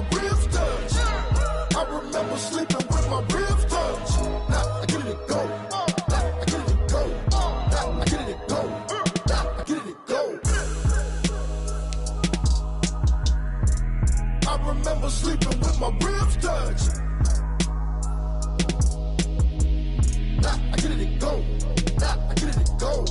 my ribs touch. I remember sleeping with my ribs touch. Now I get it go. Now I get it go. Now I get it go. Now I get it go. I remember sleeping with my ribs touch. Now I get it go. Now I get it go.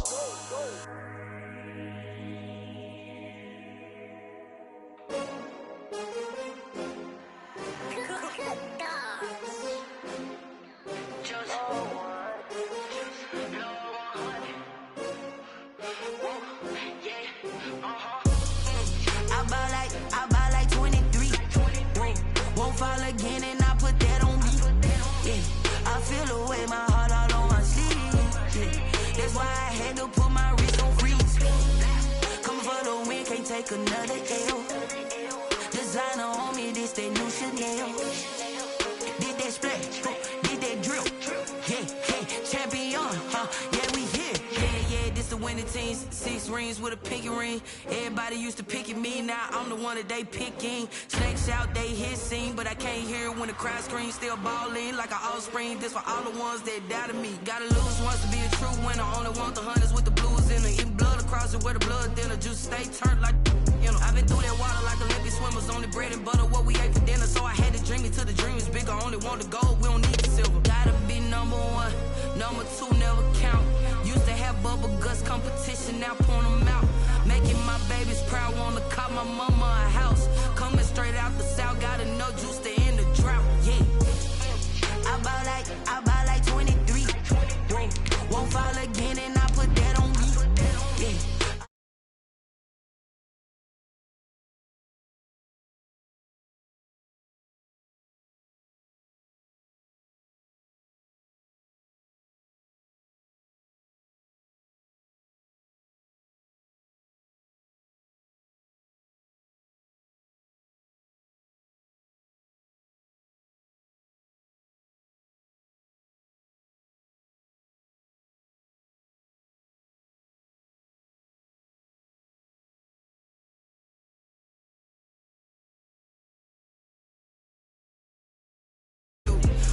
Fall again and I put that on me. Yeah, I feel away, my heart all on my sleeve. Yeah, that's why I had to put my wrist on freeze. Coming for the win, can't take another L. Designer on me, this that new Chanel. Did that splash, did that drill. Yeah, yeah, champion, yeah, we here. Yeah, this the winning teams. 6 rings with a pinky ring. Everybody used to pick at me, now I'm the one that they picking. Snakes out, they hit scene, but I can't hear it when the crowd screams. Still ballin' like an offspring. This for all the ones that doubted me. Gotta lose once to be a true winner. Only want the hunters with the blues in it. Eating blood across it where the blood dinner. Juice stay turned like, you know. I've been through that water like Olympic swimmers. Only bread and butter, what we ate for dinner. So I had to dream it till the dream is bigger. Only want the gold, we don't need the silver. Gotta be number 1, number 2 never count. Used to have bubble guts competition, now point them out. Making my babies proud, wanna call my mama a house. Coming straight out the south, gotta know juice to end the drought. Yeah, I bought like 23. Won't fall again and I put that on me. Yeah.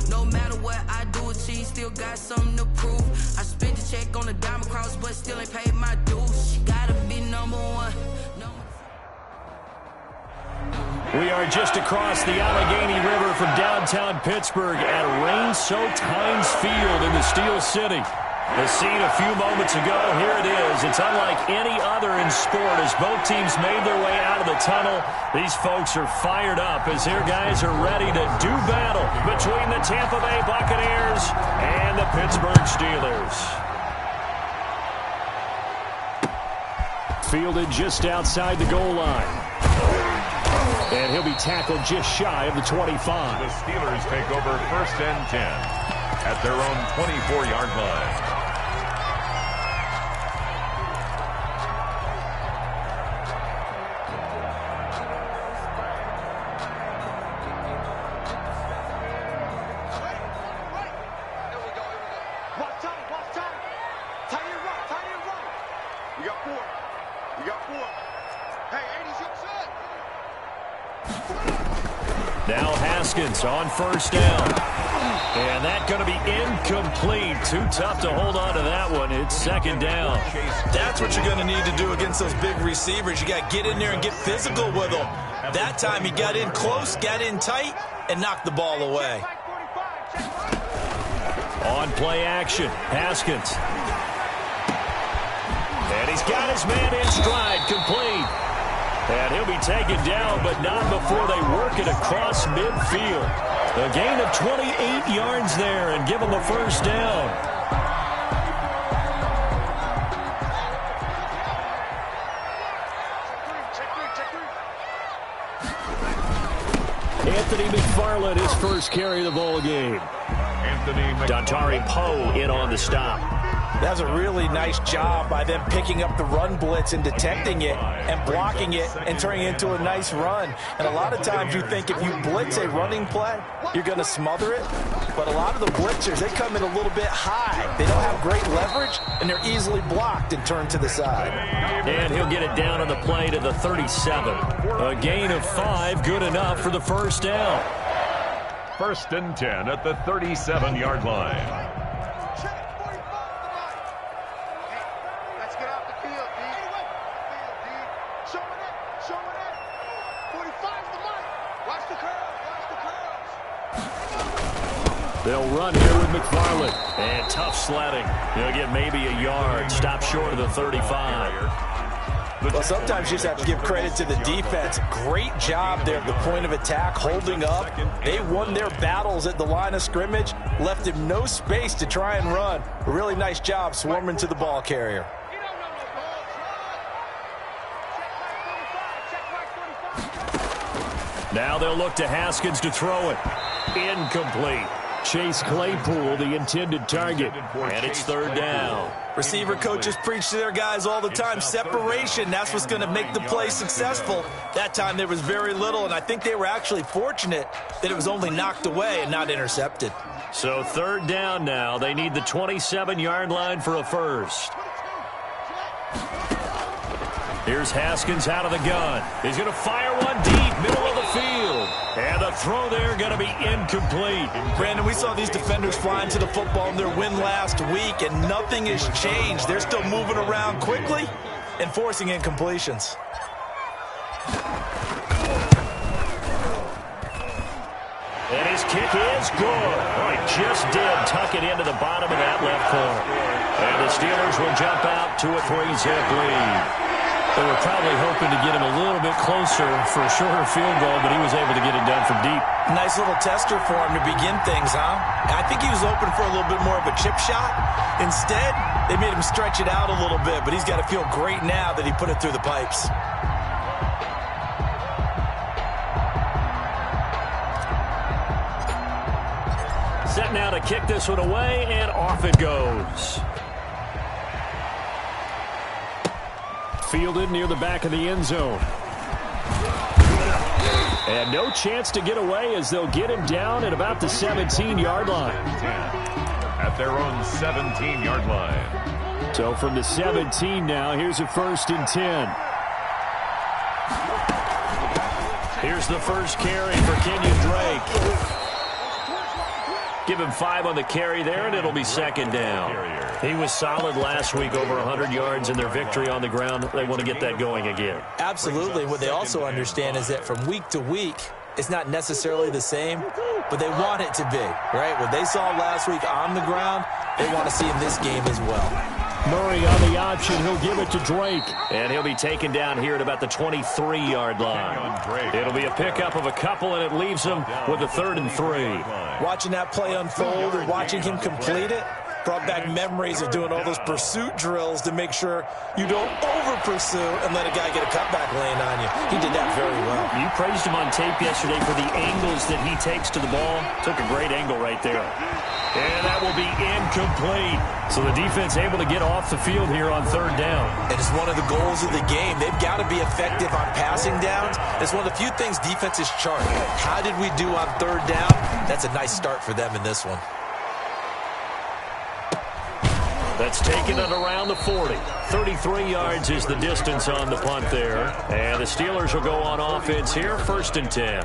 No matter what I do, achieve, still got something to prove. I spent the check on the diamond cross, but still ain't paid my dues. Gotta be number 1. We are just across the Allegheny River from downtown Pittsburgh at rain-soaked Heinz Field in the Steel City. The scene a few moments ago, here it is. It's unlike any other in sport as both teams made their way out of the tunnel. These folks are fired up as their guys are ready to do battle between the Tampa Bay Buccaneers and the Pittsburgh Steelers. Fielded just outside the goal line. And he'll be tackled just shy of the 25. The Steelers take over 1st and 10 at their own 24-yard line. Now Haskins on 1st down. And that's going to be incomplete. Too tough to hold on to that one. It's 2nd down. That's what you're going to need to do against those big receivers. You got to get in there and get physical with them. That time he got in close, got in tight, and knocked the ball away. On play action, Haskins. And he's got his man in stride, complete. And he'll be taken down, but not before they work it across midfield. A gain of 28 yards there and give him a 1st down. Anthony McFarland, his first carry of the ball game. Anthony McFarland. Dontari Poe in on the stop. That's a really nice job by them picking up the run blitz and detecting it and blocking it and turning it into a nice run. And a lot of times you think if you blitz a running play, you're going to smother it. But a lot of the blitzers, they come in a little bit high. They don't have great leverage, and they're easily blocked and turned to the side. And he'll get it down on the play to the 37. A gain of 5, good enough for the first down. 1st and 10 at the 37-yard line. They'll run here with McFarland. And tough sledding. He'll get maybe a yard. Stop short of the 35. Well, sometimes you just have to give credit to the defense. Great job there at the point of attack, holding up. They won their battles at the line of scrimmage, left him no space to try and run. A really nice job swarming to the ball carrier. Now they'll look to Haskins to throw it. Incomplete. Chase Claypool, the intended target. And it's 3rd down. Receiver coaches preach to their guys all the time. Separation, that's what's going to make the play successful. That time there was very little, and I think they were actually fortunate that it was only knocked away and not intercepted. So 3rd down now. They need the 27-yard line for a first. Here's Haskins out of the gun. He's going to fire one deep, middle of the field. And the throw there going to be incomplete. Brandon, we saw these defenders flying to the football in their win last week, and nothing has changed. They're still moving around quickly and forcing incompletions. And his kick is good. Oh, he just did tuck it into the bottom of that left corner. And the Steelers will jump out to a 3-zip lead. They were probably hoping to get him a little bit closer for a shorter field goal, but he was able to get it done from deep. Nice little tester for him to begin things, huh? I think he was open for a little bit more of a chip shot. Instead, they made him stretch it out a little bit, but he's got to feel great now that he put it through the pipes. Set now to kick this one away, and off it goes. Fielded near the back of the end zone. And no chance to get away as they'll get him down at about the 17-yard line. At their own 17-yard line. So from the 17 now, here's a 1st and 10. Here's the first carry for Kenyon Drake. Give him 5 on the carry there, and it'll be 2nd down. He was solid last week, over 100 yards in their victory on the ground. They want to get that going again. Absolutely. What they also understand is that from week to week, it's not necessarily the same, but they want it to be, right? What they saw last week on the ground, they want to see in this game as well. Murray on the option. He'll give it to Drake. And he'll be taken down here at about the 23-yard line. It'll be a pickup of a couple, and it leaves him with a 3rd and 3. Watching that play unfold and watching him complete it brought back memories of doing all those pursuit drills to make sure you don't over-pursue and let a guy get a cutback lane on you. He did that very well. You praised him on tape yesterday for the angles that he takes to the ball. Took a great angle right there. And that will be incomplete. So the defense able to get off the field here on 3rd down. And it's one of the goals of the game. They've got to be effective on passing downs. It's one of the few things defenses chart. How did we do on 3rd down? That's a nice start for them in this one. That's taken it around the 40. 33 yards is the distance on the punt there. And the Steelers will go on offense here, 1st and 10.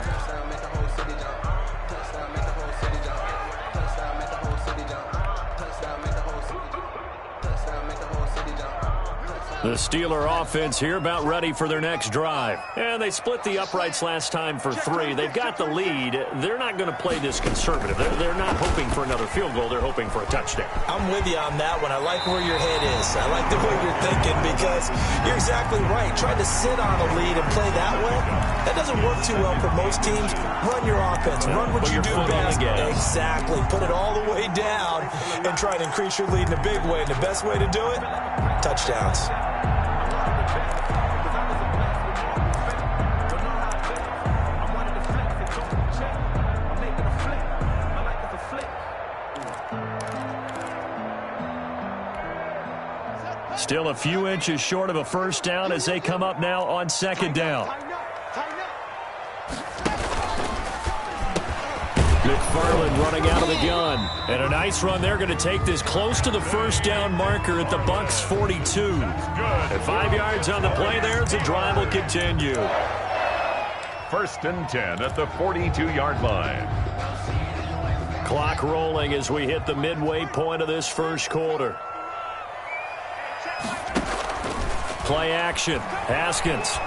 The Steeler offense here about ready for their next drive. And they split the uprights last time for 3. They've got the lead. They're not going to play this conservative. They're not hoping for another field goal. They're hoping for a touchdown. I'm with you on that one. I like where your head is. I like the way you're thinking because you're exactly right. Trying to sit on a lead and play that way, that doesn't work too well for most teams. Run your offense. Run what you do best. Exactly. Put it all the way down and try to increase your lead in a big way. And the best way to do it, touchdowns. Still a few inches short of a first down as they come up now on second down. McFarland running out of the gun. And a nice run. They're going to take this close to the first down marker at the Bucs 42. At 5 yards on the play there, the drive will continue. 1st and 10 at the 42-yard line. Clock rolling as we hit the midway point of this first quarter. Play action. Haskins.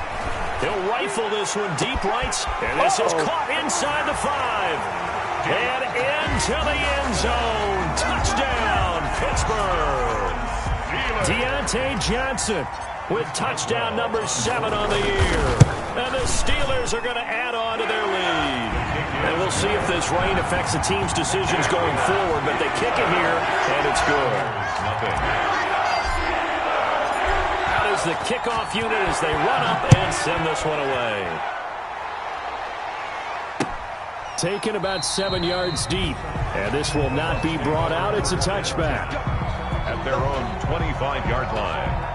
He'll rifle this one deep right. And this is caught inside the 5. And into the end zone. Touchdown, Pittsburgh. Deontay Johnson with touchdown number 7 on the year. And the Steelers are going to add on to their lead. And we'll see if this rain affects the team's decisions going forward. But they kick it here, and it's good. Out is the kickoff unit as they run up and send this one away. Taken about 7 yards deep. And this will not be brought out. It's a touchback. At their own 25-yard line.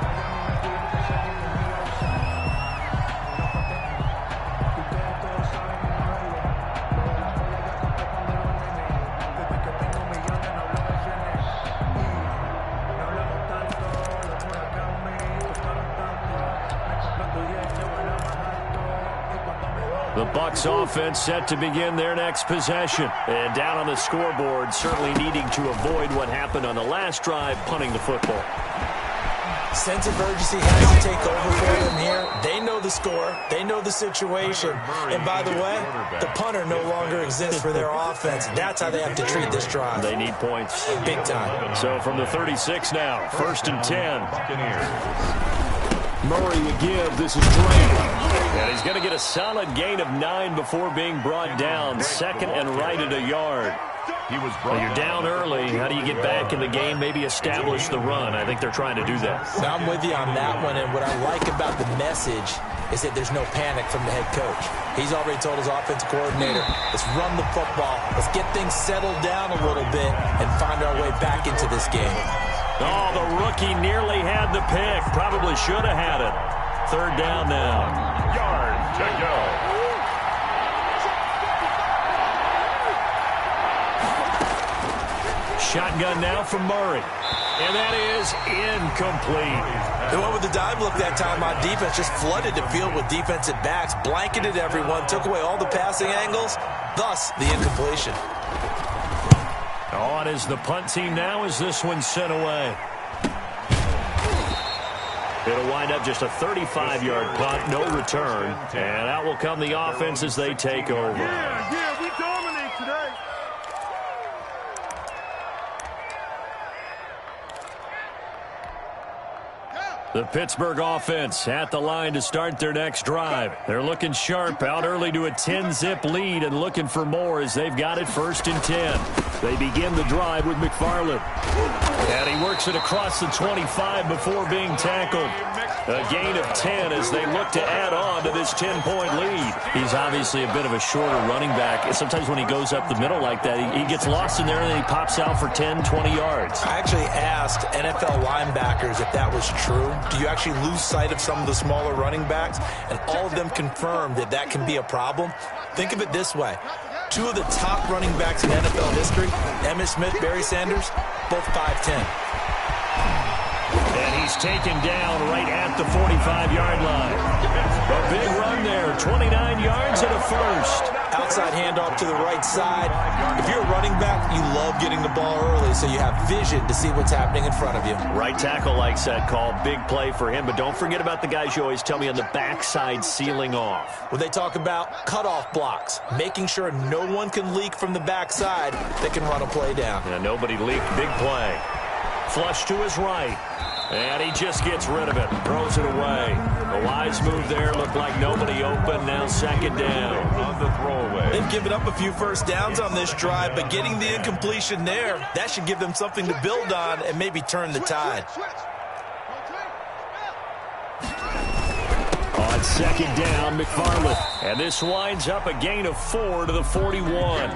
The Bucs offense set to begin their next possession. And down on the scoreboard, certainly needing to avoid what happened on the last drive, punting the football. Sense of urgency has to take over for them here. They know the score. They know the situation. And by the way, the punter no longer exists for their offense. That's how they have to treat this drive. They need points. Big time. So from the 36 now, 1st and 10. Murray to give. This is Drake. And he's going to get a solid gain of 9 before being brought down. 2nd and right at a yard. You're down early. How do you get back in the game? Maybe establish the run. I think they're trying to do that. I'm with you on that one. And what I like about the message is that there's no panic from the head coach. He's already told his offensive coordinator, let's run the football. Let's get things settled down a little bit and find our way back into this game. Oh, the rookie nearly had the pick. Probably should have had it. 3rd down now. Yard to go. Shotgun now from Murray. And that is incomplete. The one with the dime look that time on defense just flooded the field with defensive backs, blanketed everyone, took away all the passing angles, thus the incompletion. On is the punt team now as this one's sent away. It'll wind up just a 35-yard punt, no return. And out will come the offense as they take over. Yeah, we dominate today. The Pittsburgh offense at the line to start their next drive. They're looking sharp, out early to a 10-zip lead and looking for more as they've got it 1st and 10. They begin the drive with McFarland. And he works it across the 25 before being tackled. A gain of 10 as they look to add on to this 10-point lead. He's obviously a bit of a shorter running back. And sometimes when he goes up the middle like that, he gets lost in there and then he pops out for 10, 20 yards. I actually asked NFL linebackers if that was true. Do you actually lose sight of some of the smaller running backs? And all of them confirmed that that can be a problem. Think of it this way. 2 of the top running backs in NFL history, Emmitt Smith, Barry Sanders, both 5'10". And he's taken down right at the 45-yard line. A big run there, 29 yards and a first. Outside handoff to the right side. If you're a running back, you love getting the ball early so you have vision to see what's happening in front of you. Right tackle likes that call. Big play for him. But don't forget about the guys you always tell me on the backside sealing off. When they talk about cutoff blocks, making sure no one can leak from the backside that can run a play down. Yeah, nobody leaked. Big play. Flush to his right. And he just gets rid of it. Throws it away. A wise move there. Looked like nobody open. Now 2nd down. On the throwaway. They've given up a few first downs on this drive, but getting the incompletion there, that should give them something to build on and maybe turn the tide. On on second down, McFarland. And this winds up a gain of 4 to the 41.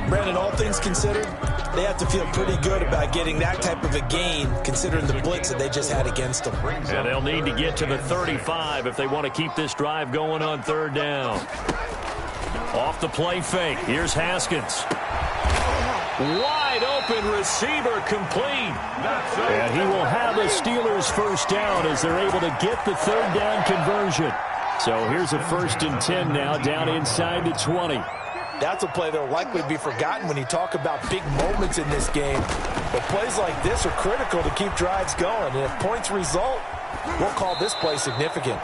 Brandon, all things considered, they have to feel pretty good about getting that type of a gain, considering the blitz that they just had against them. And they'll need to get to the 35 if they want to keep this drive going on third down. Off the play fake. Here's Haskins. Wide open receiver complete. And he will have the Steelers first down as they're able to get the third down conversion. So here's a 1st and 10 now down inside the 20. That's a play that will likely be forgotten when you talk about big moments in this game. But plays like this are critical to keep drives going. And if points result, we'll call this play significant.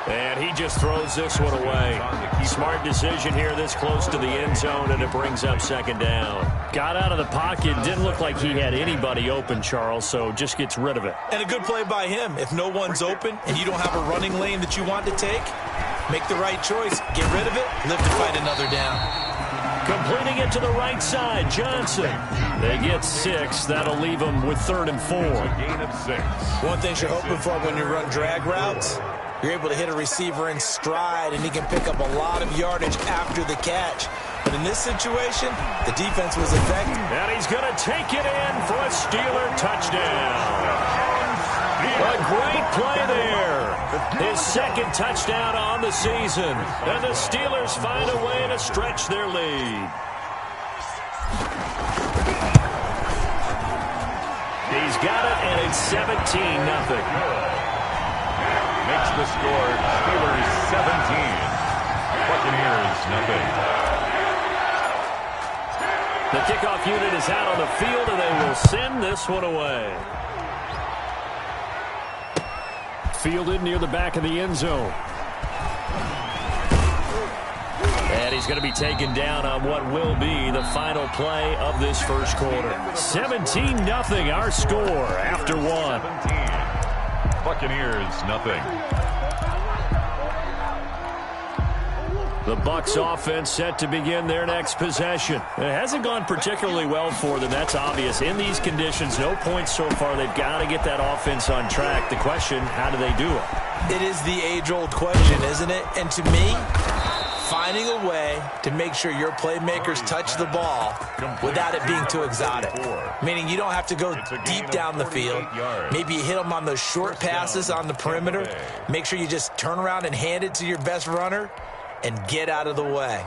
And he just throws this one away. Smart decision here this close to the end zone, and it brings up second down. Got out of the pocket. Didn't look like he had anybody open, Charles, so just gets rid of it. And a good play by him. If no one's open and you don't have a running lane that you want to take, make the right choice. Get rid of it. Live to fight another down. Completing it to the right side, Johnson. They get 6. That'll leave them with 3rd and 4. Gain of 6. One thing you're hoping for when you run drag routes, you're able to hit a receiver in stride, and he can pick up a lot of yardage after the catch. But in this situation, the defense was effective. And he's going to take it in for a Steeler touchdown. A great play there. His 2nd touchdown on the season. And the Steelers find a way to stretch their lead. He's got it, and it's 17-0. Makes the score Steelers 17. Buccaneers nothing. The kickoff unit is out on the field, and they will send this one away. Fielded near the back of the end zone. And he's going to be taken down on what will be the final play of this first quarter. 17-0 our score after 1. 17. Buccaneers nothing. The Bucs offense set to begin their next possession. It hasn't gone particularly well for them. That's obvious. In these conditions, no points so far. They've got to get that offense on track. The question, how do they do it? It is the age-old question, isn't it? And to me, finding a way to make sure your playmakers touch the ball without it being too exotic. Meaning you don't have to go deep down the field. Maybe you hit them on those short passes on the perimeter. Make sure you just turn around and hand it to your best runner and get out of the way.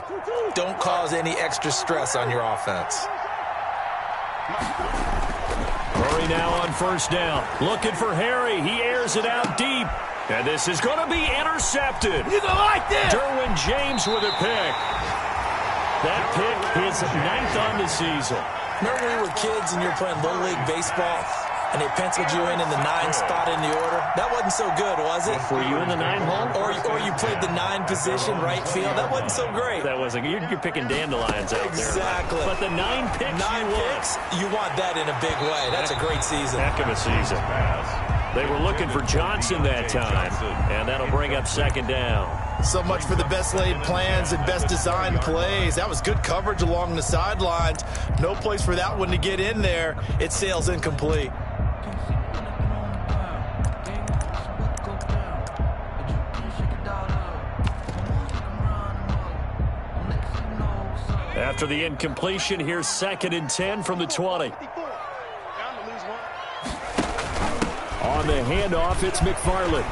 Don't cause any extra stress on your offense. Murray now on first down. Looking for Harry. He airs it out deep. And this is going to be intercepted. You don't like this. Derwin James with a pick. That pick is 9th on the season. Remember when we were kids and you were playing Little League Baseball and they penciled you in the 9 spot in the order? That wasn't so good, was it? Were you in the 9 hole? Or you played the 9 position, right field? That wasn't so great. That wasn't. You're picking dandelions out there. Exactly. But the 9 picks 9 picks, you want that in a big way. That's a great season. Heck of a season. They were looking for Johnson that time, and that'll bring up second down. So much for the best laid plans and best designed plays. That was good coverage along the sidelines. No place for that one to get in there. It sails incomplete. After the incompletion, here's 2nd and 10 from the 20. On the handoff, it's McFarland.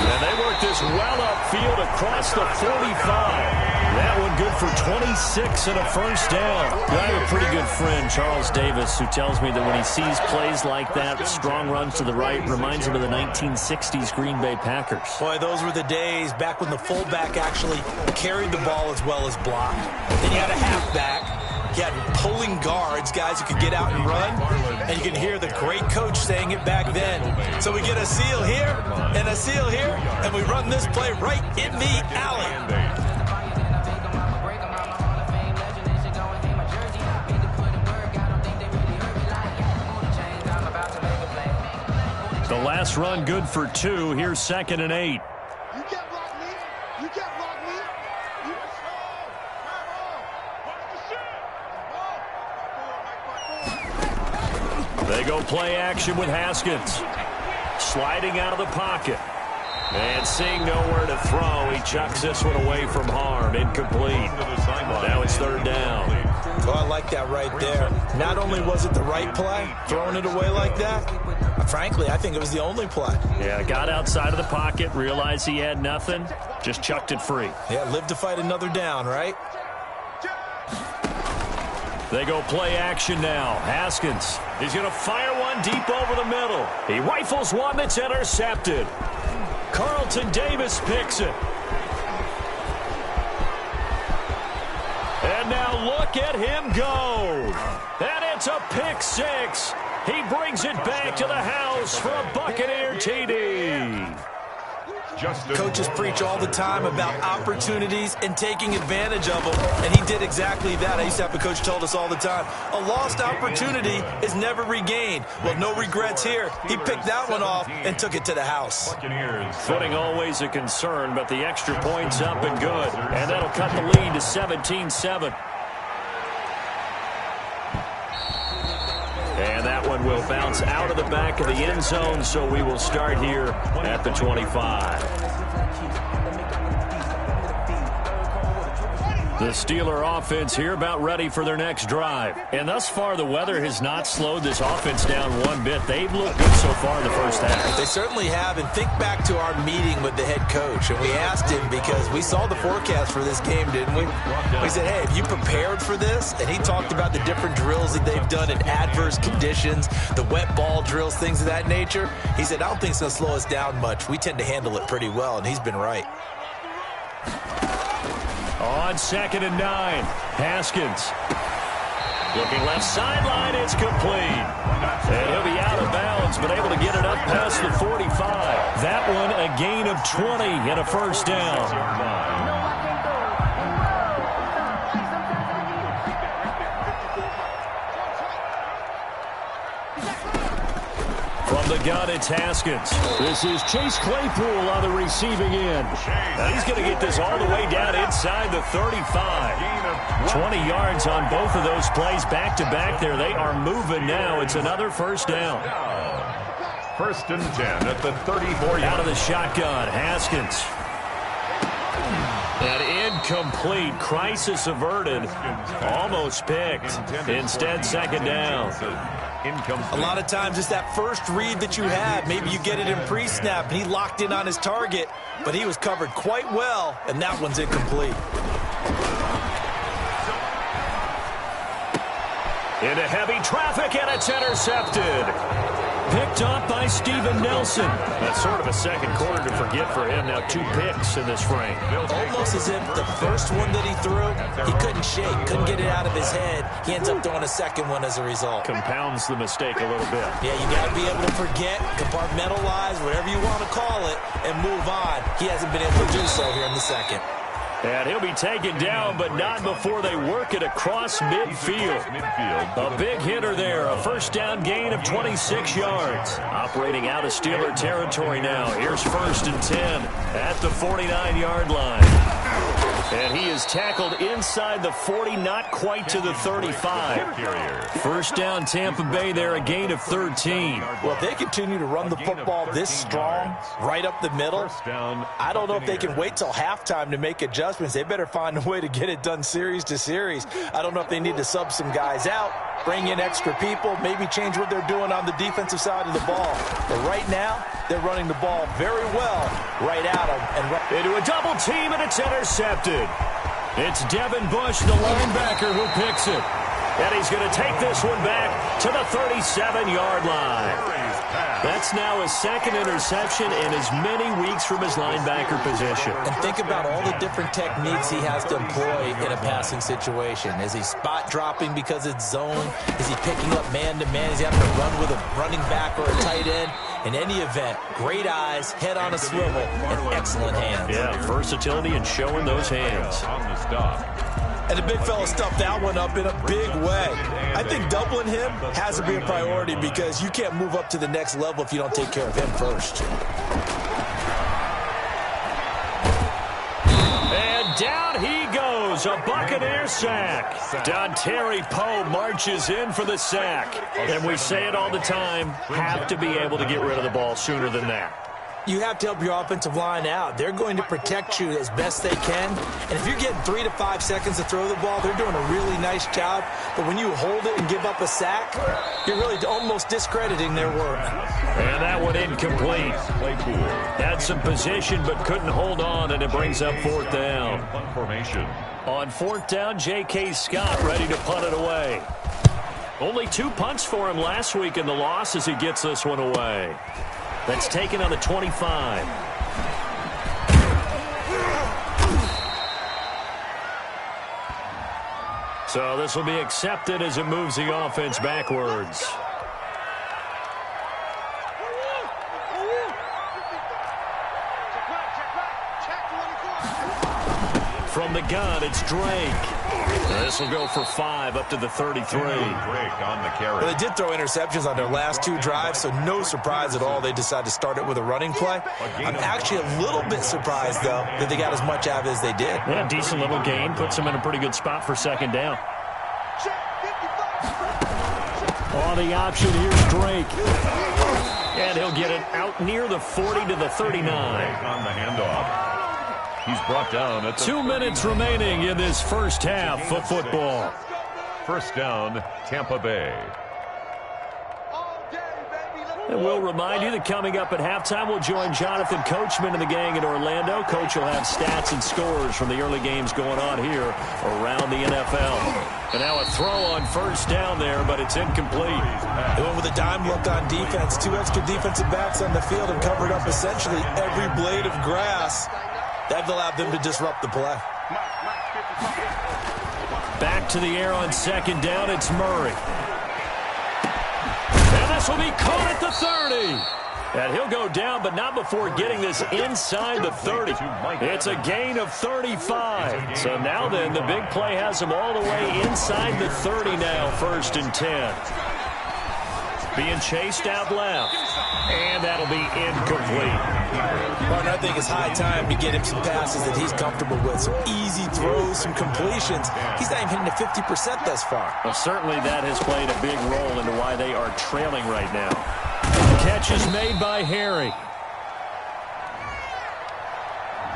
And they work this well upfield across the 45. That one good for 26 and a first down. I have a pretty good friend, Charles Davis, who tells me that when he sees plays like that, strong runs to the right, reminds him of the 1960s Green Bay Packers. Boy, those were the days back when the fullback actually carried the ball as well as blocked. Then you had a halfback. You had pulling guards, guys who could get out and run, and you can hear the great coach saying it back then. So we get a seal here and a seal here, and we run this play right in the alley. The last run good for 2. Here's 2nd and 8. You can't block me. You can't block me. You They go play action with Haskins. sliding out of the pocket. And seeing nowhere to throw, he chucks this one away from harm. Incomplete. Now it's third down. Oh, I like that right there. Not only was it the right play, throwing it away like that, frankly, I think it was the only play. Yeah, got outside of the pocket, realized he had nothing, just chucked it free. Yeah, live to fight another down, right? They go play action now. Haskins, he's going to fire one deep over the middle. He rifles one that's intercepted. Carlton Davis picks it. And now look at him go. And it's a pick six. He brings it back to the house for a Buccaneer TD. Coaches preach all the time about opportunities and taking advantage of them, and he did exactly that. I used to have a coach told us all the time, a lost opportunity is never regained. Well, no regrets here. He picked that one off and took it to the house. Footing always a concern, but the extra point's up and good. And that'll cut the lead to 17-7. And that one will bounce out of the back of the end zone, so we will start here at the 25. The Steeler offense here about ready for their next drive. And thus far, the weather has not slowed this offense down one bit. They've looked good so far in the first half. They certainly have. And think back to our meeting with the head coach. And we asked him, because we saw the forecast for this game, didn't we? We said, hey, have you prepared for this? And he talked about the different drills that they've done in adverse conditions, the wet ball drills, things of that nature. He said, I don't think it's going to slow us down much. We tend to handle it pretty well, and he's been right. On 2nd and 9, Haskins. Looking left sideline, it's complete. And he'll be out of bounds, but able to get it up past the 45. That one a gain of 20 and a first down. From the gun, it's Haskins. This is Chase Claypool on the receiving end. Now he's going to get this all the way down inside the 35. 20 yards on both of those plays back-to-back there. They are moving now. It's another first down. First and 10 at the 34-yard. Out of the shotgun, Haskins. And incomplete. Crisis averted. Almost picked. Instead, second down. A lot of times it's that first read that you have. Maybe you get it in pre-snap, and he locked in on his target, but he was covered quite well, and that one's incomplete. Into heavy traffic, and it's intercepted. Picked up by Steven Nelson. That's sort of a second quarter to forget for him. Now 2 picks in this frame. Almost as if the first one that he threw, he couldn't shake, couldn't get it out of his head. He ends up throwing a second one as a result. Compounds the mistake a little bit. Yeah, you got to be able to forget, compartmentalize, whatever you want to call it, and move on. He hasn't been able to do so here in the second. And he'll be taken down, but not before they work it across midfield. A big hitter there. A first down gain of 26 yards. Operating out of Steeler territory now. Here's 1st and 10 at the 49-yard line. And he is tackled inside the 40, not quite to the 35. First down, Tampa Bay there, a gain of 13. Well, if they continue to run the football this strong, right up the middle, I don't know if they can wait till halftime to make adjustments. They better find a way to get it done series to series. I don't know if they need to sub some guys out, bring in extra people, maybe change what they're doing on the defensive side of the ball. But right now, they're running the ball very well right at them. And into a double team, and it's intercepted. It's Devin Bush, the linebacker, who picks it. And he's going to take this one back to the 37-yard line. That's now his second interception in as many weeks from his linebacker position. And think about all the different techniques he has to employ in a passing situation. Is he spot dropping because it's zone? Is he picking up man-to-man? Is he having to run with a running back or a tight end? In any event, great eyes, head on a swivel, and excellent hands. Yeah, versatility and showing those hands. On the stop. And the big fella stuffed that one up in a big way. I think doubling him has to be a priority because you can't move up to the next level if you don't take care of him first. And down he goes. throws, a Buccaneer sack. Dontari Poe marches in for the sack. And we say it all the time, have to be able to get rid of the ball sooner than that. You have to help your offensive line out. They're going to protect you as best they can. And if you're getting 3 to 5 seconds to throw the ball, they're doing a really nice job. But when you hold it and give up a sack, you're really almost discrediting their work. And that one incomplete. Had some position but couldn't hold on, and it brings up 4th down. On 4th down, J.K. Scott ready to punt it away. Only 2 punts for him last week in the loss as he gets this one away. That's taken on the 25. So this will be accepted as it moves the offense backwards. From the gun, it's Drake. This will go for 5 up to the 33. Well, they did throw interceptions on their last 2 drives, so no surprise at all they decided to start it with a running play. I'm actually a little bit surprised, though, that they got as much out of it as they did. Yeah, decent little gain. Puts them in a pretty good spot for 2nd down. On the option, here's Drake. And he'll get it out near the 40 to the 39. On the handoff. He's brought down at the 2 minutes remaining in this first half of football. 1st down, Tampa Bay. And we'll remind you that coming up at halftime, we'll join Jonathan Coachman and the gang in Orlando. Coach will have stats and scores from the early games going on here around the NFL. And now a throw on 1st down there, but it's incomplete. They went with a dime look on defense. 2 extra defensive backs on the field and covered up essentially every blade of grass. That allowed them to disrupt the play. Back to the air on 2nd down, it's Murray. And this will be caught at the 30. And he'll go down, but not before getting this inside the 30. It's a gain of 35. So now then, the big play has him all the way inside the 30 now, 1st and 10. Being chased out left. And that'll be incomplete. Martin, I think it's high time to get him some passes that he's comfortable with. Some easy throws, some completions. He's not even hitting the 50% thus far. Well, certainly that has played a big role into why they are trailing right now. Catch is made by Harry.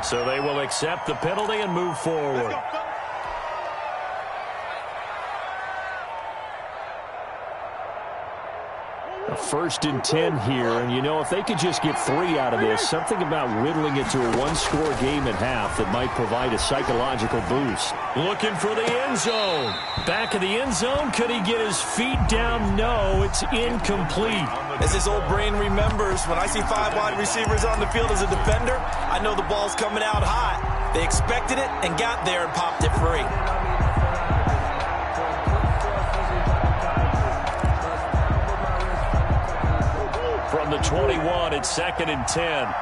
So they will accept the penalty and move forward. A 1st and 10 here, and you know, if they could just get 3 out of this, something about whittling it to a 1-score game at half that might provide a psychological boost. Looking for the end zone. Back of the end zone, could he get his feet down? No, it's incomplete. As his old brain remembers, when I see 5 wide receivers on the field as a defender, I know the ball's coming out hot. They expected it and got there and popped it free. From the 21, it's 2nd and 10.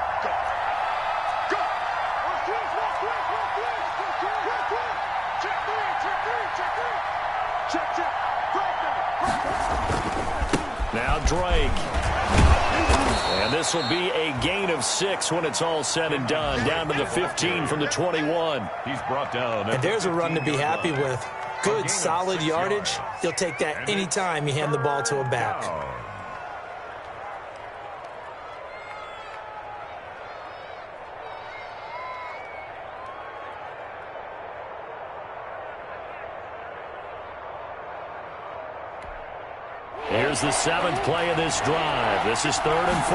Now Drake. And this will be a gain of 6 when it's all said and done. Down to the 15 from the 21. He's brought down. And there's a run to be happy with. Good, solid yardage. He'll take that anytime you hand the ball to a back. Here's the 7th play of this drive. This is 3rd and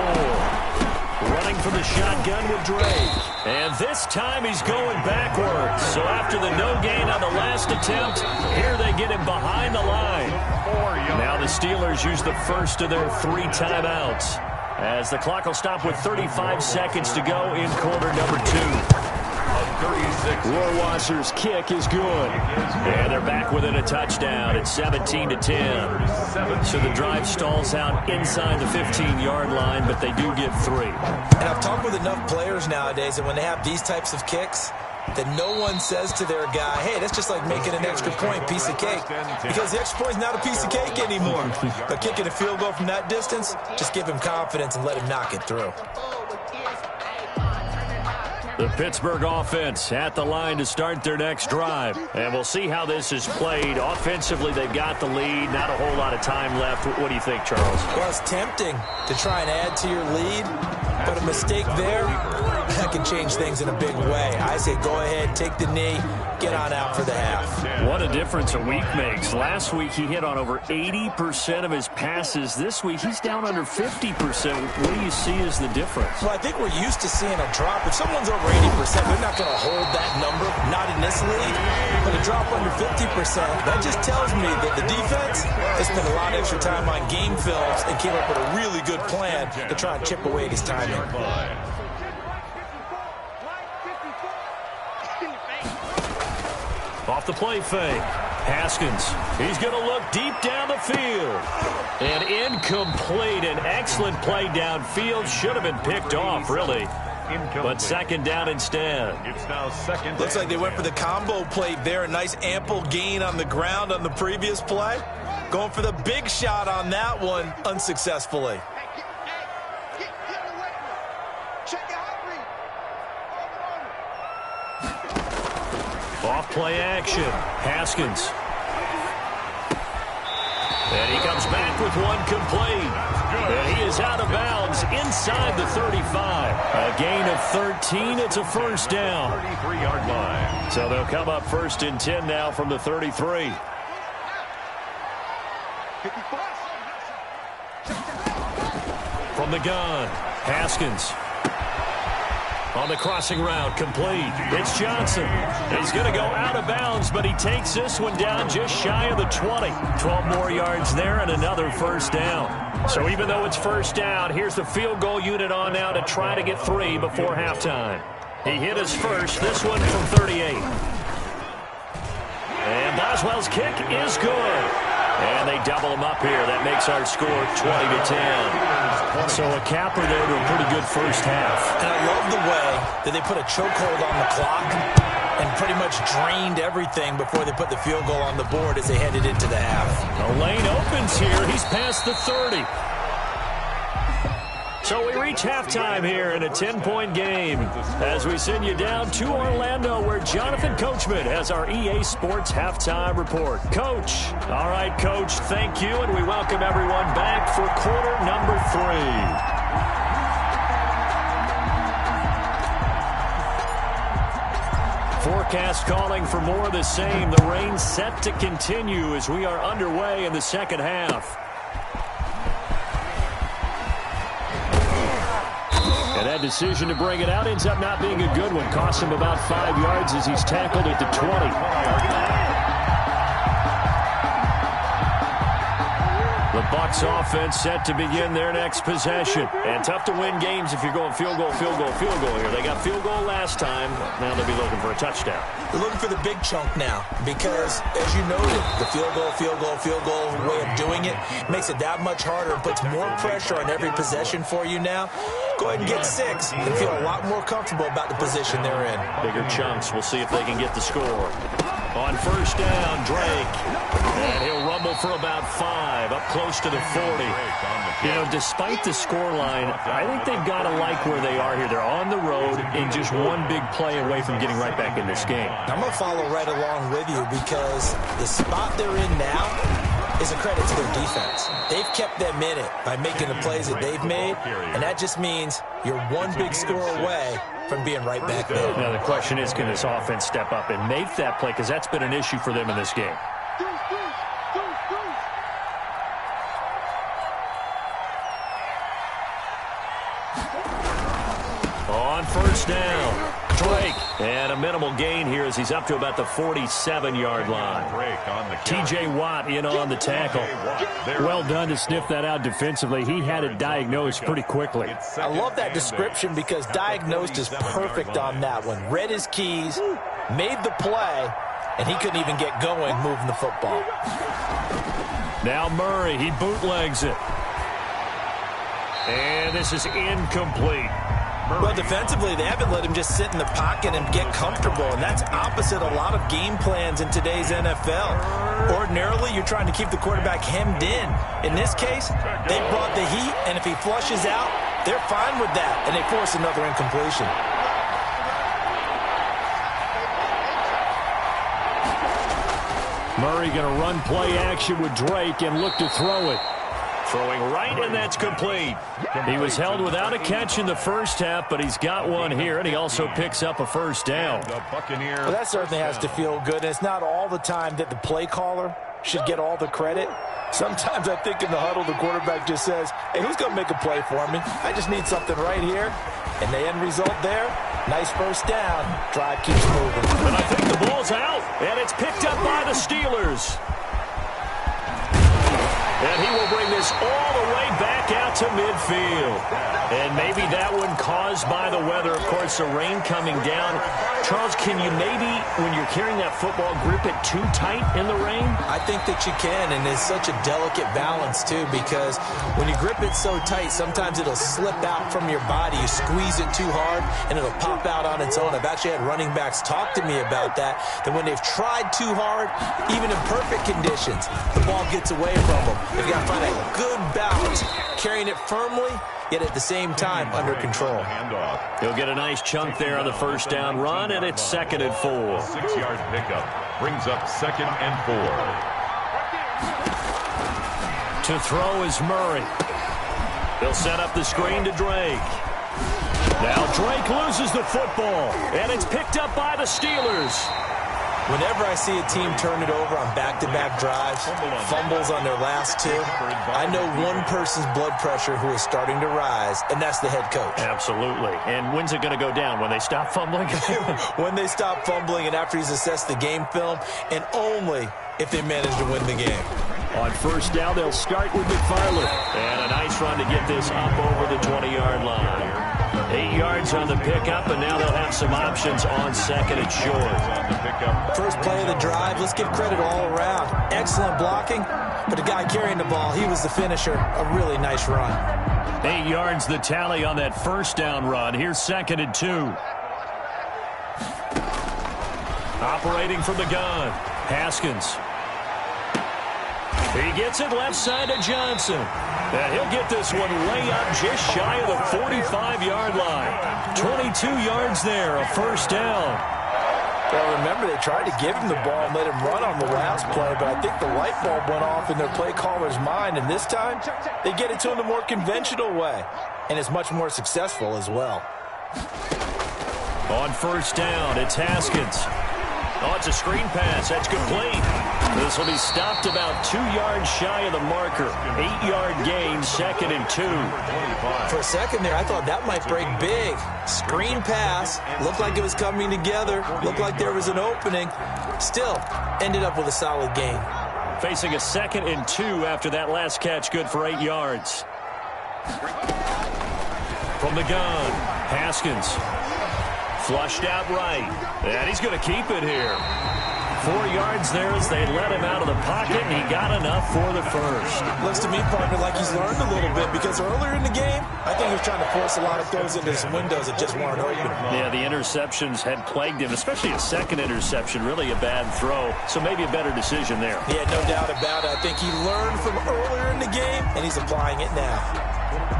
4. Running for the shotgun with Drake. And this time he's going backwards. So after the no gain on the last attempt, here they get him behind the line. Now the Steelers use the first of their 3 timeouts, as the clock will stop with 35 seconds to go in quarter number 2. Rohrwasser's kick is good. And they're back within a touchdown at 17-10. So the drive stalls out inside the 15-yard line, but they do get 3. And I've talked with enough players nowadays that when they have these types of kicks, that no one says to their guy, hey, that's just like making an extra point, piece of cake. Because the extra point is not a piece of cake anymore. But kicking a field goal from that distance, just give him confidence and let him knock it through. The Pittsburgh offense at the line to start their next drive. And we'll see how this is played. Offensively, they've got the lead. Not a whole lot of time left. What do you think, Charles? Well, it's tempting to try and add to your lead, but a mistake there, that can change things in a big way. I say go ahead, take the knee, get on out for the half. What a difference a week makes. Last week, he hit on over 80% of his passes. This week, he's down under 50%. What do you see as the difference? Well, I think we're used to seeing a drop. If someone's over 80%, they're not going to hold that number, not in this league. But a drop under 50%, that just tells me that the defense has spent a lot of extra time on game films and came up with a really good plan to try and chip away at his timing. Off the play fake. Haskins. He's going to look deep down the field. And incomplete. An excellent play downfield. Should have been picked off, really. But second down instead. It's now second. Looks like they went for the combo play there. A nice ample gain on the ground on the previous play. Going for the big shot on that one unsuccessfully. Off play action. Haskins. And he comes back with one complete. And he is out of bounds inside the 35. A gain of 13. It's a first down. 33-yard line. So they'll come up first and 10 now from the 33. From the gun, Haskins. On the crossing route, complete. It's Johnson. He's going to go out of bounds, but he takes this one down just shy of the 20. 12 more yards there and another first down. So even though it's first down, here's the field goal unit on now to try to get 3 before halftime. He hit his first, this one from 38. And Boswell's kick is good. And they double him up here. That makes our score 20-10. So a capper there to a pretty good first half. And I love the way that they put a chokehold on the clock and pretty much drained everything before they put the field goal on the board as they headed into the half. The lane opens here. He's past the 30. So we reach halftime here in a 10-point game as we send you down to Orlando where Jonathan Coachman has our EA Sports Halftime Report. Coach. All right, Coach, thank you, and we welcome everyone back for quarter number 3. Forecast calling for more of the same. The rain set to continue as we are underway in the second half. And that decision to bring it out ends up not being a good one. Costs him about 5 yards as he's tackled at the 20. The Bucs offense set to begin their next possession. And tough to win games if you're going field goal, field goal, field goal here. They got field goal last time. Now they'll be looking for a touchdown. They're looking for the big chunk now because, as you noted, the field goal way of doing it makes it that much harder and puts more pressure on every possession for you now. Go ahead and get 6 and feel a lot more comfortable about the position they're in. Bigger chunks. We'll see if they can get the score. On first down, Drake. And he'll rumble for about 5, up close to the 40. You know, despite the scoreline, I think they've got to like where they are here. They're on the road and just one big play away from getting right back in this game. I'm going to follow right along with you because the spot they're in now is a credit to their defense. They've kept them in it by making the plays that they've made, and that just means you're one big score away from being right back there. Now the question is, can this offense step up and make that play? Because that's been an issue for them in this game. On first down, Drake. And a minimal gain here as he's up to about the 47-yard line. T.J. Watt in on the tackle. Well done to sniff that out defensively. He had it diagnosed pretty quickly. I love that description because diagnosed is perfect on that one. Read his keys, made the play, and he couldn't even get going moving the football. Now Murray, he bootlegs it. And this is incomplete. Well, defensively, they haven't let him just sit in the pocket and get comfortable, and that's opposite a lot of game plans in today's NFL. Ordinarily, you're trying to keep the quarterback hemmed in. In this case, they brought the heat, and if he flushes out, they're fine with that, and they force another incompletion. Murray going to run play action with Drake and look to throw it. Throwing right, and that's complete. He was held without a catch in the first half, but he's got one here, and he also picks up a first down. Well, that certainly has to feel good. And it's not all the time that the play caller should get all the credit. Sometimes I think in the huddle, the quarterback just says, hey, who's going to make a play for me? I just need something right here. And the end result there, nice first down. Drive keeps moving. And I think the ball's out, and it's picked up by the Steelers. And he will bring this all the way back out to midfield. And maybe that one caused by the weather. Of course, the rain coming down. Charles, can you maybe, when you're carrying that football, grip it too tight in the rain? I think that you can, and it's such a delicate balance, too, because when you grip it so tight, sometimes it'll slip out from your body. You squeeze it too hard, and it'll pop out on its own. I've actually had running backs talk to me about that when they've tried too hard, even in perfect conditions, the ball gets away from them. They've got to find a good balance, carrying it firmly, yet at the same time under control. He'll get a nice chunk there on the first down run, and it's 2nd and 4. 6-yard pickup brings up 2nd and 4. To throw is Murray. They'll set up the screen to Drake. Now Drake loses the football, and it's picked up by the Steelers. Whenever I see a team turn it over on back-to-back drives, fumbles on their last two, I know one person's blood pressure who is starting to rise, and that's the head coach. Absolutely. And when's it going to go down? When they stop fumbling? When they stop fumbling and after he's assessed the game film, and only if they manage to win the game. On first down, they'll start with McFarland. And a nice run to get this up over the 20-yard line. 8 yards on the pickup, and now they'll have some options on 2nd and short. First play of the drive, let's give credit all around. Excellent blocking, but the guy carrying the ball, he was the finisher. A really nice run. 8 yards the tally on that first down run. Here's 2nd and 2. Operating from the gun, Haskins. He gets it left side to Johnson. And he'll get this one way up just shy of the 45-yard line. 22 yards there, a first down. Well, remember, they tried to give him the ball and let him run on the last play, but I think the light bulb went off in their play caller's mind, and this time they get it to him the more conventional way, and it's much more successful as well. On first down, it's Haskins. Oh, it's a screen pass. That's complete. This will be stopped about 2 yards shy of the marker. 8-yard gain, 2nd and 2. For a second there, I thought that might break big. Screen pass. Looked like it was coming together. Looked like there was an opening. Still, ended up with a solid gain. Facing a 2nd and 2 after that last catch, good for 8 yards. From the gun, Haskins. Flushed out right. And he's going to keep it here. 4 yards there as they let him out of the pocket, and he got enough for the first. Looks to me, partner, like he's learned a little bit, because earlier in the game, I think he was trying to force a lot of throws into some windows that just weren't open. Yeah, the interceptions had plagued him, especially a second interception, really a bad throw. So maybe a better decision there. Yeah, no doubt about it. I think he learned from earlier in the game, and he's applying it now.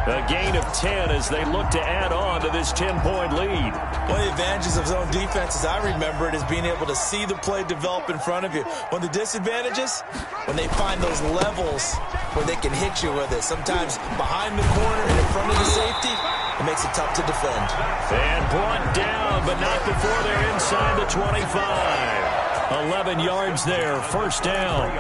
A gain of 10 as they look to add on to this 10-point lead. One of the advantages of zone defense, as I remember it, is being able to see the play develop in front of you. One of the disadvantages, when they find those levels where they can hit you with it. Sometimes behind the corner and in front of the safety, it makes it tough to defend. And brought down, but not before they're inside the 25. 11 yards there, first down.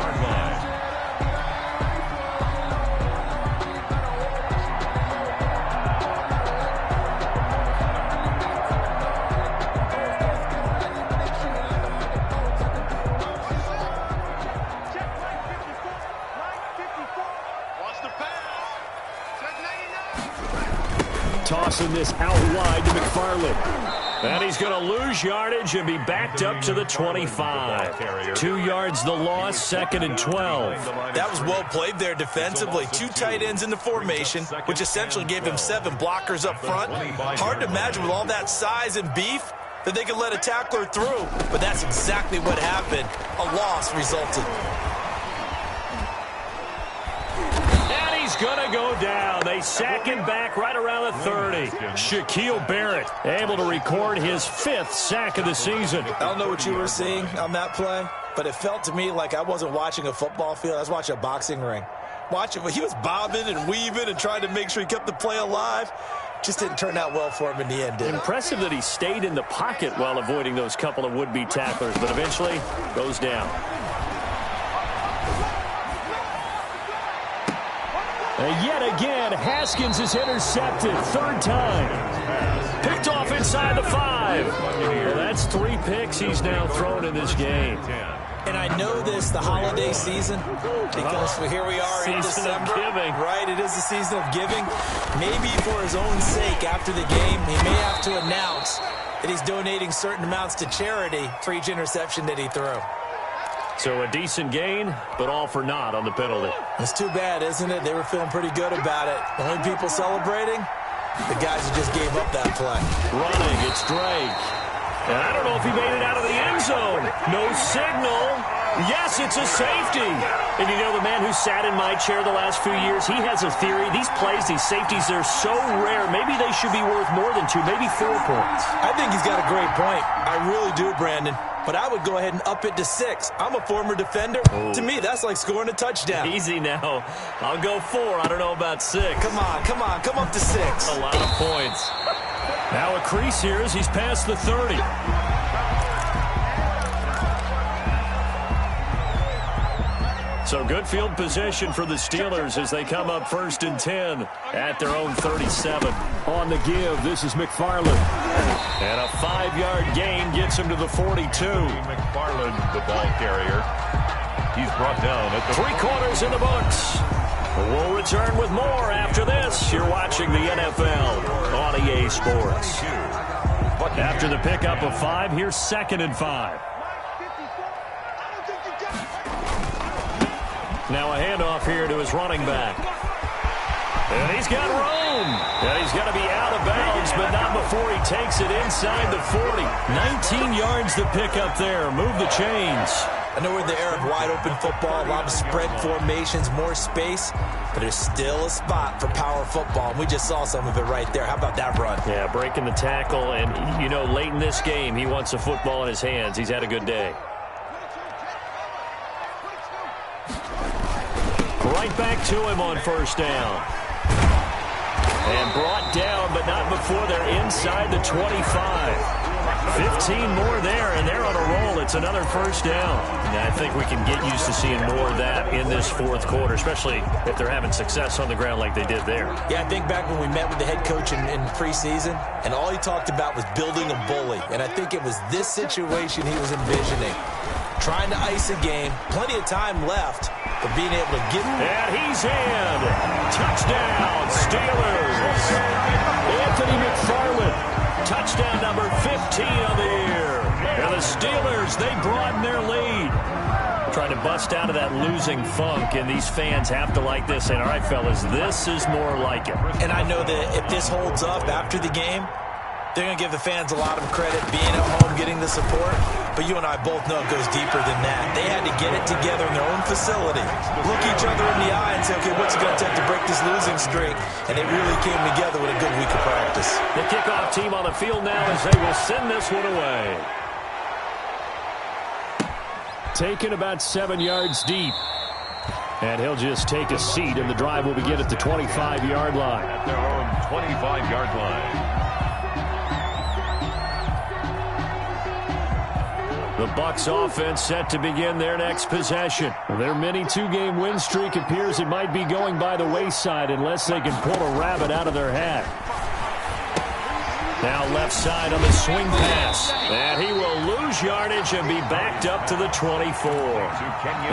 Tossing this out wide to McFarland. And he's going to lose yardage and be backed up to the 25. 2 yards the loss, 2nd and 12. That was well played there defensively. 2 tight ends in the formation, which essentially gave them 7 blockers up front. Hard to imagine with all that size and beef that they could let a tackler through. But that's exactly what happened. A loss resulted. Going to go down. They sack him back right around the 30. Shaquille Barrett able to record his 5th sack of the season. I don't know what you were seeing on that play, but it felt to me like I wasn't watching a football field. I was watching a boxing ring. He was bobbing and weaving and trying to make sure he kept the play alive. Just didn't turn out well for him in the end, did it? Impressive that he stayed in the pocket while avoiding those couple of would-be tacklers, but eventually goes down. And yet again, Haskins is intercepted. Third time. Picked off inside the 5. Well, that's 3 picks he's now thrown in this game. And I know this, the holiday season, because here we are in December. Giving. Right, it is the season of giving. Maybe for his own sake after the game, he may have to announce that he's donating certain amounts to charity for each interception that he threw. So a decent gain, but all for naught on the penalty. It's too bad, isn't it? They were feeling pretty good about it. The only people celebrating, the guys who just gave up that play. Running, it's Drake. And I don't know if he made it out of the end zone. No signal. Yes, it's a safety. And you know, the man who sat in my chair the last few years, he has a theory. These plays, these safeties, they're so rare. Maybe they should be worth more than 2, maybe 4 points. I think he's got a great point. I really do, Brandon. But I would go ahead and up it to 6. I'm a former defender. Oh. To me, that's like scoring a touchdown. Easy now. I'll go 4. I don't know about 6. Come on. Come up to 6. A lot of points. Now a crease here as he's past the 30. So good field position for the Steelers as they come up 1st and 10 at their own 37. On the give, this is McFarland. And a 5-yard gain gets him to the 42. McFarland, the ball carrier. He's brought down at the 3 quarters in the books. We'll return with more after this. You're watching the NFL on EA Sports. After the pickup of 5, here's 2nd and 5. Now a handoff here to his running back. And he's got room. And he's going to be out of bounds, but not before he takes it inside the 40. 19 yards to pick up there. Move the chains. I know we're in the era of wide-open football, a lot of spread formations, more space, but there's still a spot for power football, and we just saw some of it right there. How about that run? Yeah, breaking the tackle, and, you know, late in this game, he wants a football in his hands. He's had a good day. Right back to him on 1st down. And brought down, but not before they're inside the 25. 15 more there, and they're on a roll. It's another 1st down. And I think we can get used to seeing more of that in this 4th quarter, especially if they're having success on the ground like they did there. Yeah, I think back when we met with the head coach in preseason, and all he talked about was building a bully. And I think it was this situation he was envisioning. Trying to ice a game, plenty of time left, but being able to get... And he's in. Touchdown, Steelers. Anthony McFarland. Touchdown number 15 of the year. And the Steelers, they broaden their lead. Trying to bust out of that losing funk, and these fans have to like this. And all right, fellas, this is more like it. And I know that if this holds up after the game, they're going to give the fans a lot of credit being at home, getting the support. But you and I both know it goes deeper than that. They had to get it together in their own facility, look each other in the eye and say, okay, what's it going to take to break this losing streak? And they really came together with a good week of practice. The kickoff team on the field now as they will send this one away. Taken about 7 yards deep. And he'll just take a seat, and the drive will begin at the 25-yard line. At their own 25-yard line. The Bucs offense set to begin their next possession. Their mini 2-game win streak appears it might be going by the wayside unless they can pull a rabbit out of their hat. Now left side on the swing pass. And he will lose yardage and be backed up to the 24.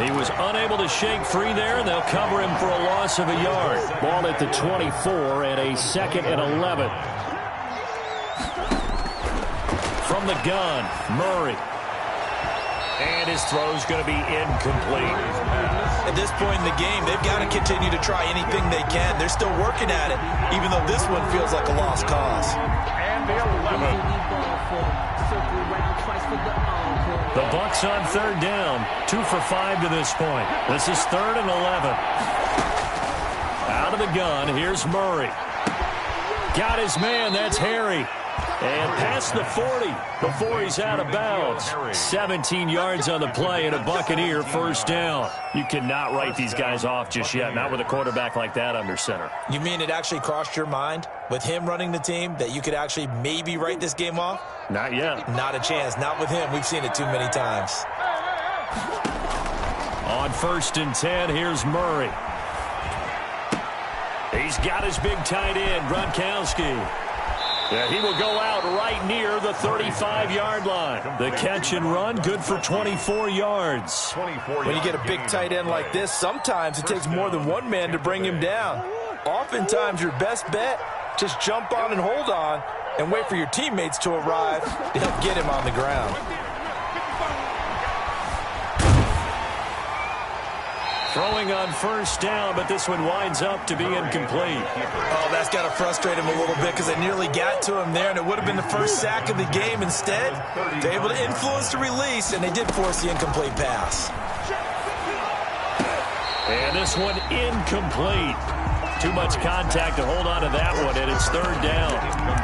He was unable to shake free there, and they'll cover him for a loss of a yard. Ball at the 24 and a 2nd and 11. From the gun, Murray. And his throw's going to be incomplete. At this point in the game, they've got to continue to try anything they can. They're still working at it, even though this one feels like a lost cause. And the 11. The Bucs on 3rd down. 2 for 5 to this point. This is 3rd and 11. Out of the gun, here's Murray. Got his man, that's Harry. And past the 40 before he's out of bounds. 17 yards on the play and a Buccaneer first down. You cannot write these guys off just yet, not with a quarterback like that under center. You mean it actually crossed your mind with him running the team that you could actually maybe write this game off? Not yet. Not a chance. Not with him. We've seen it too many times. On 1st and 10, here's Murray. He's got his big tight end, Gronkowski. Yeah, he will go out right near the 35-yard line. The catch and run, good for 24 yards. When you get a big tight end like this, sometimes it takes more than one man to bring him down. Oftentimes, your best bet, just jump on and hold on and wait for your teammates to arrive to help get him on the ground. Throwing on 1st down, but this one winds up to be incomplete. Oh, that's got to frustrate him a little bit because they nearly got to him there, and it would have been the first sack of the game. Instead, they're able to influence the release, and they did force the incomplete pass. And this one incomplete. Too much contact to hold on to that one, and it's 3rd down.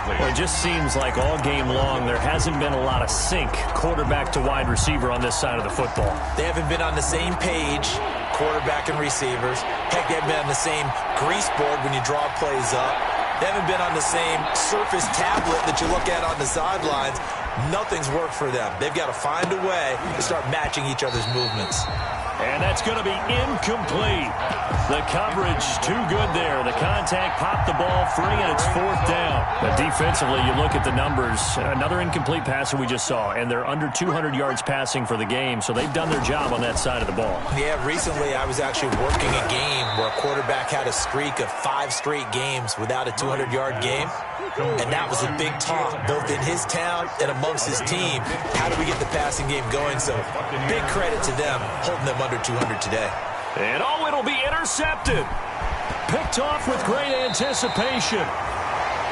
Well, it just seems like all game long there hasn't been a lot of sync quarterback to wide receiver on this side of the football. They haven't been on the same page, quarterback and receivers. Heck, they haven't been on the same grease board when you draw plays up. They haven't been on the same surface tablet that you look at on the sidelines. Nothing's worked for them. They've got to find a way to start matching each other's movements. And that's going to be incomplete. The coverage too good there. The contact popped the ball free, and it's 4th down. But defensively, you look at the numbers. Another incomplete passer we just saw, and they're under 200 yards passing for the game, so they've done their job on that side of the ball. Yeah, recently I was actually working a game where a quarterback had a streak of 5 straight games without a 200-yard game. And that was a big talk, both in his town and amongst his team. How do we get the passing game going? So big credit to them, holding them under 200 today. And oh, it'll be intercepted. Picked off with great anticipation.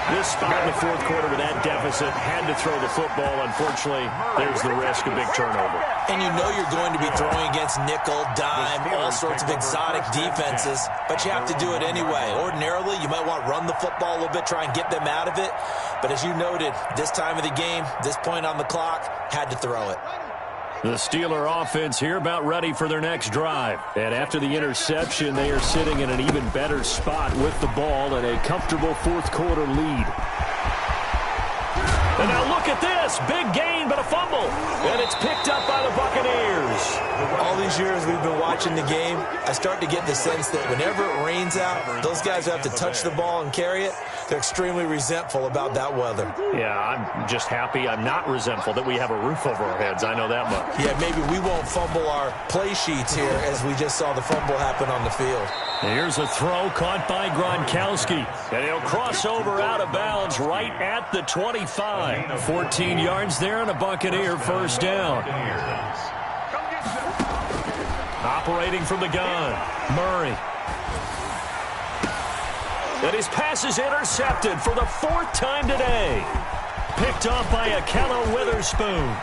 This spot in the 4th quarter with that deficit, had to throw the football. Unfortunately, there's the risk of big turnover. And you know you're going to be throwing against nickel, dime, all sorts of exotic defenses, but you have to do it anyway. Ordinarily, you might want to run the football a little bit, try and get them out of it. But as you noted, this time of the game, this point on the clock, had to throw it. The Steeler offense here about ready for their next drive. And after the interception, they are sitting in an even better spot with the ball and a comfortable 4th quarter lead. And now look at this. Big gain, but a fumble. And it's picked up by the Buccaneers. All these years we've been watching the game, I start to get the sense that whenever it rains out, those guys who have to touch the ball and carry it, they're extremely resentful about that weather. Yeah, I'm just happy I'm not resentful that we have a roof over our heads. I know that much. Yeah, maybe we won't fumble our play sheets here as we just saw the fumble happen on the field. Here's a throw caught by Gronkowski. And he'll cross over out of bounds right at the 25. 14 yards there and a Buccaneer first down. Operating from the gun, Murray. And his pass is intercepted for the 4th time today. Picked off by Akello Witherspoon.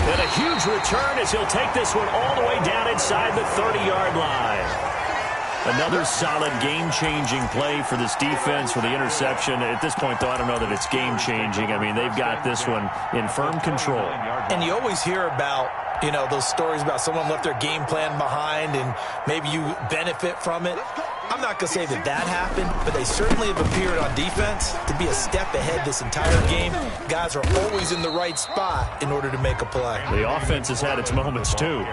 And a huge return as he'll take this one all the way down inside the 30-yard line. Another solid game-changing play for this defense for the interception. At this point, though, I don't know that it's game-changing. I mean, they've got this one in firm control. And you always hear about, you know, those stories about someone left their game plan behind and maybe you benefit from it. I'm not going to say that that happened, but they certainly have appeared on defense to be a step ahead this entire game. Guys are always in the right spot in order to make a play. The offense has had its moments, too.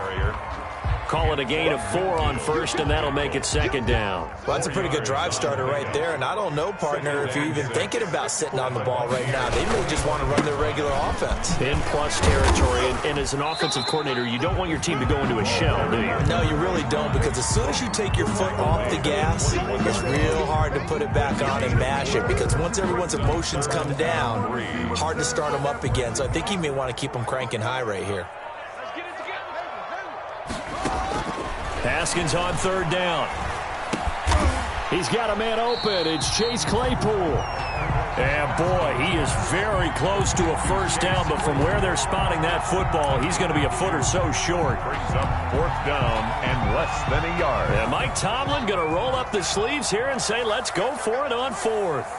Call it a gain of 4 on 1st, and that'll make it 2nd down. Well, that's a pretty good drive starter right there, and I don't know, partner, if you're even thinking about sitting on the ball right now. They may just want to run their regular offense. In plus territory, and as an offensive coordinator, you don't want your team to go into a shell, do you? No, you really don't, because as soon as you take your foot off the gas, it's real hard to put it back on and mash it, because once everyone's emotions come down, hard to start them up again. So I think you may want to keep them cranking high right here. Haskins on 3rd down. He's got a man open. It's Chase Claypool. And, boy, he is very close to a first down, but from where they're spotting that football, he's going to be a foot or so short. Brings up 4th down and less than a yard. And Mike Tomlin going to roll up the sleeves here and say, let's go for it on 4th.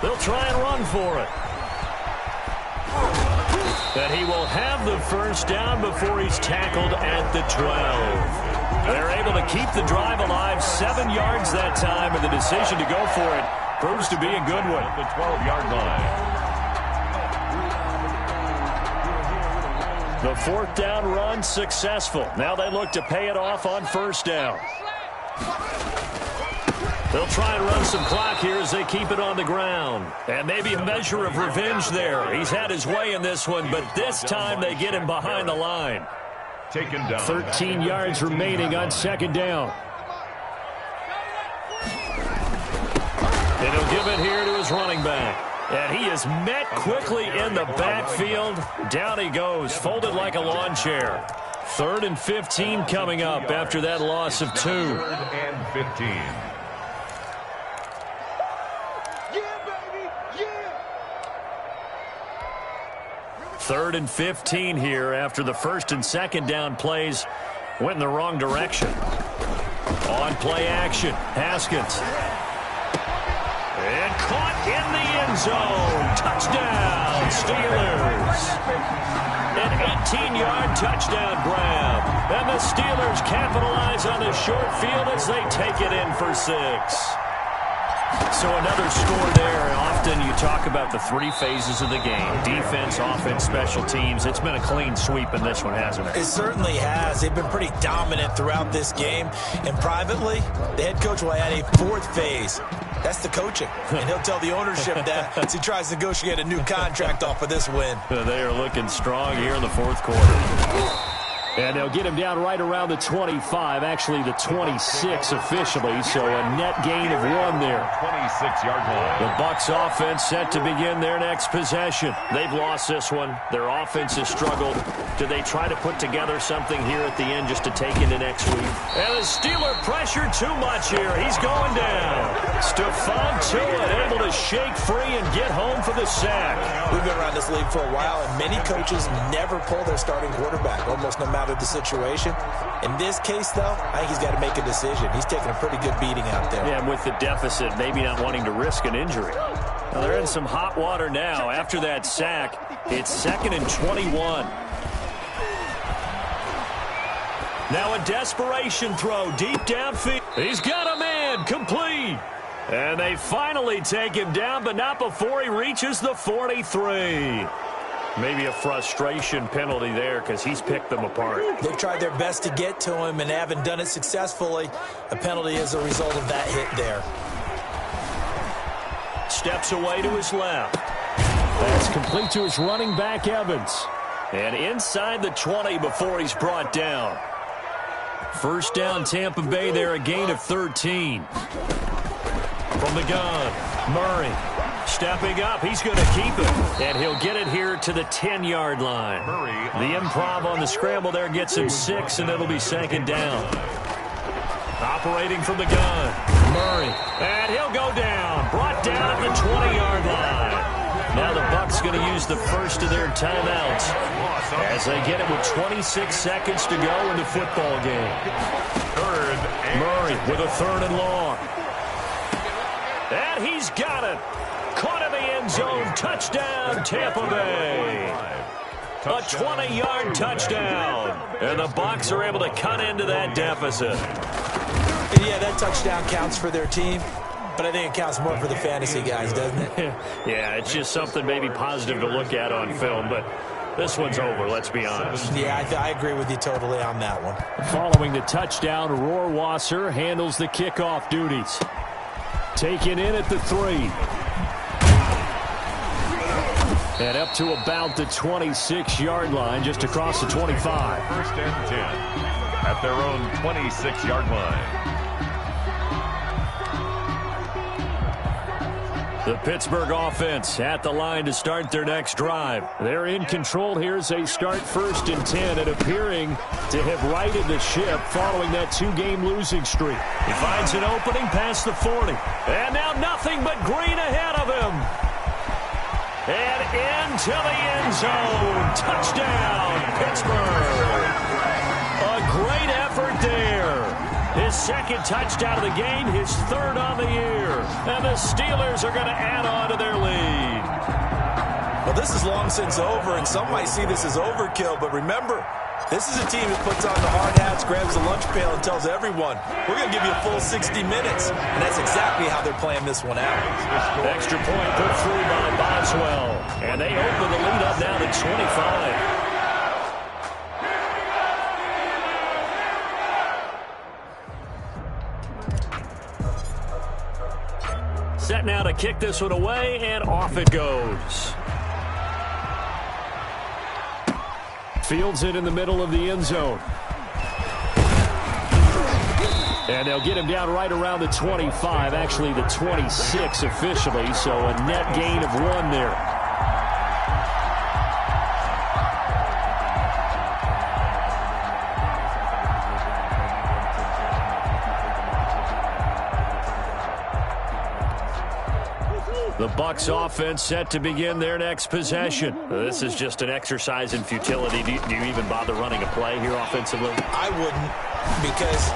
They'll try and run for it. And he will have the first down before he's tackled at the 12. They're able to keep the drive alive, 7 yards that time, and the decision to go for it proves to be a good one. The 12-yard line. The 4th down run successful. Now they look to pay it off on first down. They'll try and run some clock here as they keep it on the ground. And maybe a measure of revenge there. He's had his way in this one, but this time they get him behind the line. Taken down. 13 yards remaining on 2nd down. And he'll give it here to his running back. And he is met quickly in the backfield. Down he goes, folded like a lawn chair. 3rd and 15 coming up after that loss of 2. 3rd and 15. 3rd and 15 here after the 1st and 2nd down plays went in the wrong direction. On play action, Haskins. And caught in the end zone. Touchdown, Steelers. An 18-yard touchdown grab. And the Steelers capitalize on the short field as they take it in for 6. So another score there. Often you talk about the 3 phases of the game. Defense, offense, special teams. It's been a clean sweep in this one, hasn't it? It certainly has. They've been pretty dominant throughout this game. And privately, the head coach will add a 4th phase. That's the coaching. And he'll tell the ownership that as he tries to negotiate a new contract off of this win. They are looking strong here in the 4th quarter. And they'll get him down right around the 25, actually the 26 officially, so a net gain of 1 there. 26-yard line. The Bucs offense set to begin their next possession. They've lost this one. Their offense has struggled. Do they try to put together something here at the end just to take into next week? And the Steeler pressure too much here. He's going down. Stephon Tuitt able to shake free and get home for the sack. We've been around this league for a while, and many coaches never pull their starting quarterback, almost no matter the situation. In this case, though, I think he's got to make a decision. He's taking a pretty good beating out there. Yeah, and with the deficit, maybe not wanting to risk an injury. Well, they're in some hot water now. After that sack, it's 2nd and 21. Now a desperation throw deep downfield. He's got a man, complete. And they finally take him down, but not before he reaches the 43. Maybe a frustration penalty there because he's picked them apart. They've tried their best to get to him and haven't done it successfully. A penalty is a result of that hit there. Steps away to his left. That's complete to his running back, Evans. And inside the 20 before he's brought down. First down, Tampa Bay there, a gain of 13. From the gun, Murray. Stepping up, he's going to keep it. And he'll get it here to the 10-yard line. The improv on the scramble there gets him 6, and it'll be 2nd down. Operating from the gun, Murray. And he'll go down. Brought down at the 20-yard line. Now the Bucs going to use the first of their timeouts as they get it with 26 seconds to go in the football game. Murray with a 3rd and long. And he's got it. Caught in the end zone. Touchdown, Tampa Bay. A 20-yard touchdown. And the Bucs are able to cut into that deficit. And yeah, that touchdown counts for their team, but I think it counts more for the fantasy guys, doesn't it? Yeah, it's just something maybe positive to look at on film, but this one's over, let's be honest. Yeah, I agree with you totally on that one. Following the touchdown, Rohrwasser handles the kickoff duties. Taken in at the 3. And up to about the 26-yard line, just across the 25. 1st and 10 at their own 26-yard line. The Pittsburgh offense at the line to start their next drive. They're in control here as they start 1st and 10 and appearing to have righted the ship following that 2-game losing streak. He finds an opening past the 40. And now nothing but green ahead of him. And into the end zone. Touchdown, Pittsburgh. A great effort there. His second touchdown of the game, his third on the year. And the Steelers are going to add on to their lead. Well, this is long since over, and some might see this as overkill, but remember, this is a team that puts on the hard hats, grabs the lunch pail, and tells everyone, we're going to give you a full 60 minutes. And that's exactly how they're playing this one out. Extra point put through by Boswell. And they open the lead up now to 25. Set now to kick this one away, and off it goes. Fields it in the middle of the end zone. And they'll get him down right around the 25, actually the 26 officially, so a net gain of 1 there. The Bucs offense set to begin their next possession. This is just an exercise in futility. Do you even bother running a play here offensively? I wouldn't, because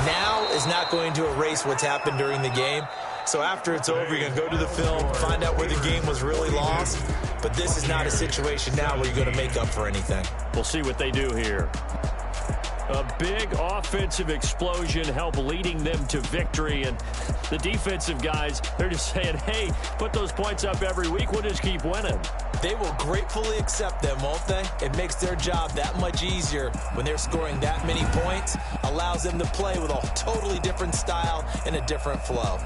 now is not going to erase what's happened during the game. So after it's over, you're going to go to the film, find out where the game was really lost. But this is not a situation now where you're going to make up for anything. We'll see what they do here. A big offensive explosion helped leading them to victory. And the defensive guys, they're just saying, hey, put those points up every week. We'll just keep winning. They will gratefully accept them, won't they? It makes their job that much easier when they're scoring that many points. Allows them to play with a totally different style and a different flow.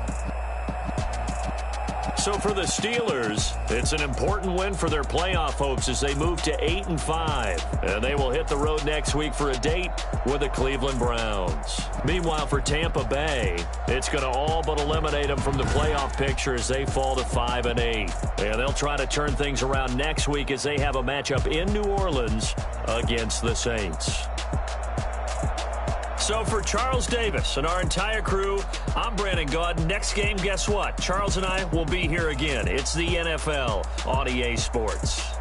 So for the Steelers, it's an important win for their playoff hopes as they move to 8-5. And they will hit the road next week for a date with the Cleveland Browns. Meanwhile, for Tampa Bay, it's going to all but eliminate them from the playoff picture as they fall to 5-8. And they'll try to turn things around next week as they have a matchup in New Orleans against the Saints. So for Charles Davis and our entire crew, I'm Brandon Gaudin. Next game, guess what? Charles and I will be here again. It's the NFL on EA Sports.